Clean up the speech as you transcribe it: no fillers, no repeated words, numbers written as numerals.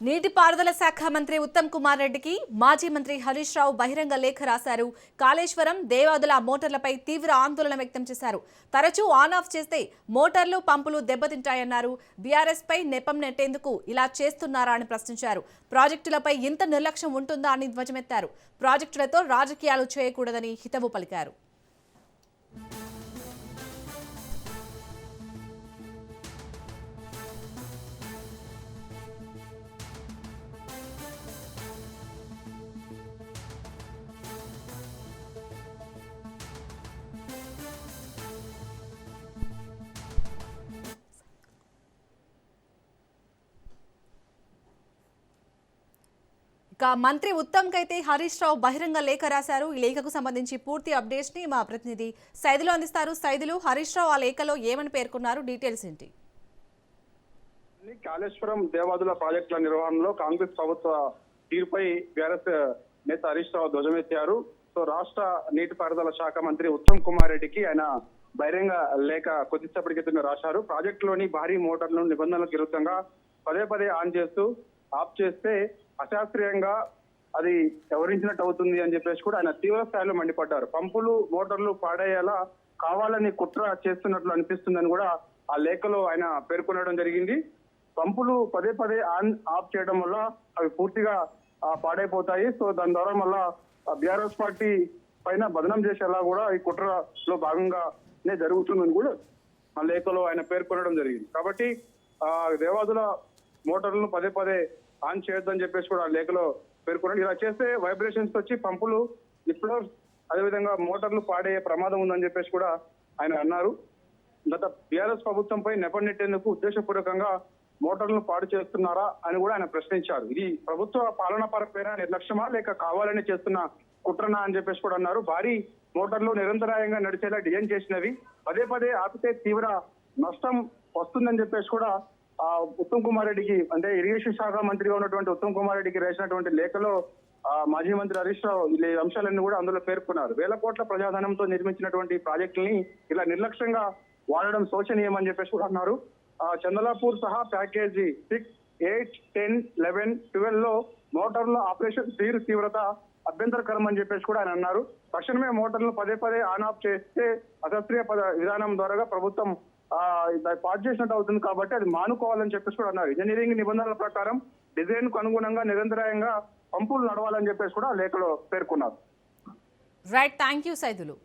నీటిపారుదల శాఖ మంత్రి ఉత్తమ్ కుమార్ రెడ్డికి మాజీ మంత్రి హరీష్ రావు బహిరంగ లేఖ రాశారు. కాళేశ్వరం దేవాదుల మోటార్లపై తీవ్ర ఆందోళన వ్యక్తం చేశారు. తరచూ ఆన్ ఆఫ్ చేస్తే మోటార్లు పంపులు దెబ్బతింటాయన్నారు. బీఆర్ఎస్ పై నెపం నెట్టేందుకు ఇలా చేస్తున్నారా అని ప్రశ్నించారు. ప్రాజెక్టులపై ఇంత నిర్లక్ష్యం ఉంటుందా అని ధ్వజమెత్తారు. ప్రాజెక్టులతో రాజకీయాలు చేయకూడదని హితవు పలికారు. మంత్రి ఉత్తమ్ కైతే హరీష్ రావు బహిరంగ లేఖ రాశారు. ఈ లేఖకు సంబంధించి పూర్తి అప్డేట్స్ ని మా ప్రతినిధి సైదులు అందిస్తారు. సైదులు, హరీష్ రావు ఆ లేఖలో ఏమని పేర్కొన్నారు, డీటెయిల్స్ ఏంటి? కాళేశ్వరం దేవాదుల ప్రాజెక్టుల నిర్వహణలో కాంగ్రెస్ ప్రభుత్వ తీరుపై బీఆర్ఎస్ నేత హరీష్ రావు ధ్వజమెత్తారు. సో రాష్ట్ర నీటిపారుదల శాఖ మంత్రి ఉత్తమ్ కుమార్ రెడ్డికి ఆయన బహిరంగ లేఖ కొద్దిసేపటి క్రితం రాశారు. ప్రాజెక్టులోని భారీ మోటార్లను నిబంధనలకు విరుద్ధంగా పదే పదే ఆన్ చేస్తూ ఆఫ్ చేస్తే అశాస్త్రీయంగా అది వ్యవహరించినట్టు అవుతుంది అని చెప్పేసి కూడా ఆయన తీవ్ర స్థాయిలో మండిపడ్డారు. పంపులు మోటార్లు పాడేయాలా కావాలని కుట్ర చేస్తున్నట్లు అనిపిస్తుందని కూడా ఆ లేఖలో ఆయన పేర్కొనడం జరిగింది. పంపులు పదే పదే ఆన్ ఆఫ్ చేయడం వల్ల అవి పూర్తిగా పాడైపోతాయి. సో దాని ద్వారా మళ్ళా బీఆర్ఎస్ పార్టీ పైన బదనం చేసేలా కూడా ఈ కుట్రలో భాగంగానే జరుగుతుందని కూడా ఆ లేఖలో ఆయన పేర్కొనడం జరిగింది. కాబట్టి దేవాదుల మోటార్లను పదే పదే ఆన్ చేయొద్దని చెప్పేసి కూడా ఆ లేఖలో పేర్కొన్నాడు. ఇలా చేస్తే వైబ్రేషన్స్ వచ్చి పంపులు ఇప్పుడు అదేవిధంగా మోటార్లు పాడే ప్రమాదం ఉందని చెప్పేసి కూడా ఆయన అన్నారు. గత బీఆర్ఎస్ ప్రభుత్వంపై నెపనెట్టేందుకు ఉద్దేశపూర్వకంగా మోటార్లను పాడు చేస్తున్నారా అని కూడా ఆయన ప్రశ్నించారు. ఇది ప్రభుత్వ పాలన పరమైన నిర్లక్ష్యమా లేక కావాలని చేస్తున్న కుట్రనా అని చెప్పేసి కూడా అన్నారు. భారీ మోటార్లు నిరంతరాయంగా నడిచేలా డిజైన్ చేసినవి పదే పదే ఆపితే తీవ్ర నష్టం వస్తుందని చెప్పేసి కూడా ఉత్తమ్ కుమార్ రెడ్డికి, అంటే ఇరిగేషన్ శాఖ మంత్రిగా ఉన్నటువంటి ఉత్తమ్ కుమార్ రెడ్డికి రాసినటువంటి లేఖలో మాజీ మంత్రి హరీష్ రావు ఈ అంశాలన్నీ కూడా అందులో పేర్కొన్నారు. వేల కోట్ల ప్రజాధనంతో నిర్మించినటువంటి ప్రాజెక్టుల్ని ఇలా నిర్లక్ష్యంగా వాడడం శోచనీయమని చెప్పేసి కూడా అన్నారు. చందలాపూర్ సహా ప్యాకేజీ 6, 8, 10, 11, 12 లో మోటార్ల ఆపరేషన్ తీవ్రత అభ్యంతరకరం అని చెప్పేసి కూడా ఆయన అన్నారు. తక్షణమే మోటార్లను పదే పదే ఆన్ ఆఫ్ చేస్తే అశాస్త్రీయ విధానం ద్వారా ప్రభుత్వం పాస్ చేసినట్టు అవుతుంది కాబట్టి అది మానుకోవాలని చెప్పేసి కూడా అన్నారు. ఇంజనీరింగ్ నిబంధనల ప్రకారం డిజైన్ కు అనుగుణంగా నిరంతరాయంగా పంపులు నడవాలని చెప్పేసి కూడా లేఖలో పేర్కొన్నారు. Right, thank you Saidulu.